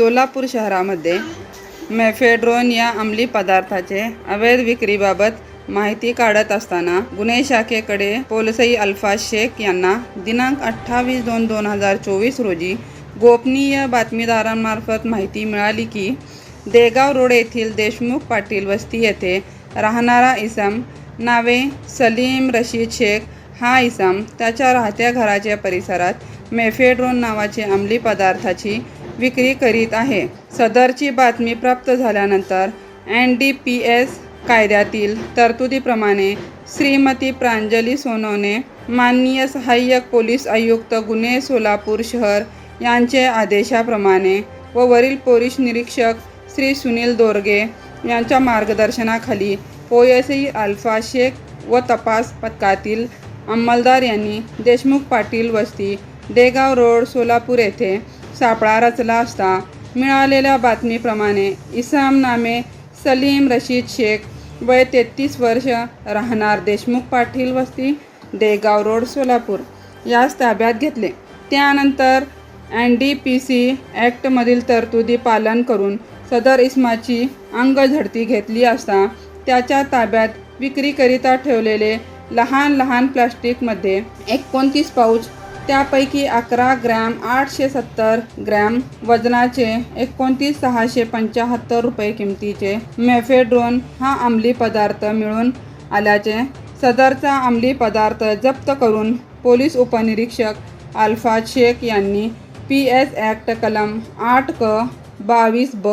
सोलापूर शहरामध्ये मेफेड्रोन या अंमली पदार्थाचे अवैध विक्रीबाबत माहिती काढत असताना गुन्हे शाखेकडे पोलसई अल्फाज शेख यांना दिनांक 28/2/2024 रोजी गोपनीय बातमीदारांमार्फत माहिती मिळाली की देगाव रोड येथील देशमुख पाटील वस्ती येथे राहणारा इसम नावे सलीम रशीद शेख हा इसम त्याच्या राहत्या घराच्या परिसरात मेफेड्रोन नावाचे अंमली पदार्थाची विक्री करीत आहे। सदरची बातमी प्राप्त झाल्यानंतर NDPS कायद्यातील तरतुदीप्रमाणे श्रीमती प्रांजली सोनवणे माननीय सहाय्यक पोलीस आयुक्त गुन्हे सोलापूर शहर यांचे आदेशाप्रमाणे व वरील पोलीस निरीक्षक श्री सुनील दोरगे यांच्या मार्गदर्शनाखाली पोयसई अल्फाज शेख व तपास पथकातील अंमलदार यांनी देशमुख पाटील वस्ती देगाव रोड सोलापूर येथे सापळा रचला असता मिळालेल्या बातमीप्रमाणे इसम नामे सलीम रशीद शेख वय 33 वर्ष राहणार देशमुख पाटील वस्ती देगाव रोड सोलापूर यास ताब्यात घेतले। त्यानंतर NDPC ॲक्टमधील तरतुदी पालन करून सदर इसमाची अंगझडती घेतली असता त्याच्या ताब्यात विक्रीकरिता ठेवलेले लहान लहान प्लास्टिकमध्ये 29 पाऊच त्यापैकी 11 ग्रॅम 870 ग्रॅम वजनाचे 29,675 रुपये किमतीचे मेफेड्रोन हा अंमली पदार्थ मिळून आल्याचे सदरचा अंमली पदार्थ जप्त करून पोलीस उपनिरीक्षक अल्फाज शेख यांनी PS ॲक्ट कलम 8(क)22(ब)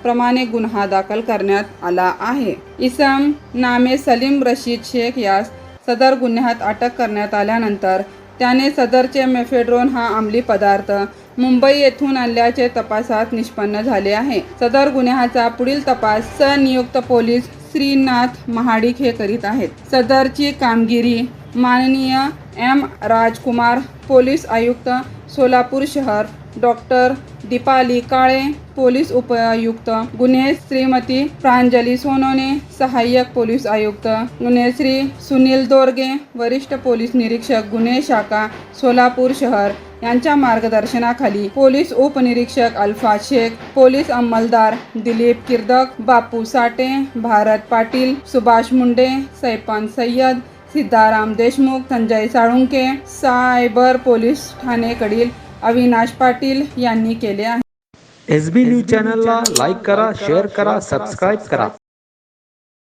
प्रमाणे गुन्हा दाखल करण्यात आला आहे। इसम नामे सलीम रशीद शेख यास सदर गुन्ह्यात अटक करण्यात आल्यानंतर त्याने सदरचे मेफेड्रोन हा अंमली पदार्थ मुंबई येथून आणल्याचे तपासात निष्पन्न झाले आहे। सदर गुन्ह्याचा पुढील तपास सनियुक्त पोलीस श्रीनाथ महाडिक हे करीत आहेत। सदरची कामगिरी माननीय M राजकुमार पोलीस आयुक्त सोलापूर शहर डॉक्टर दीपाली काळे पोलीस उपआयुक्त गुन्हे श्रीमती प्रांजली सोनवणे सहाय्यक पोलीस आयुक्त गुन्हे श्री सुनील दोरगे वरिष्ठ पोलीस निरीक्षक गुन्हे शाखा सोलापूर शहर यांच्या मार्गदर्शनाखाली पोलीस उपनिरीक्षक अल्फाज शेख पोलीस अंमलदार दिलीप किर्दक बापू साटे भारत पाटील सुभाष मुंडे सैपान सय्यद सिद्धाराम देशमुख संजय साळुंके सायबर पोलीस ठाणेकडील अविनाश पाटील यांनी केले आहे। SB न्यूज चॅनलला लाईक करा, शेअर करा, सबस्क्राईब करा।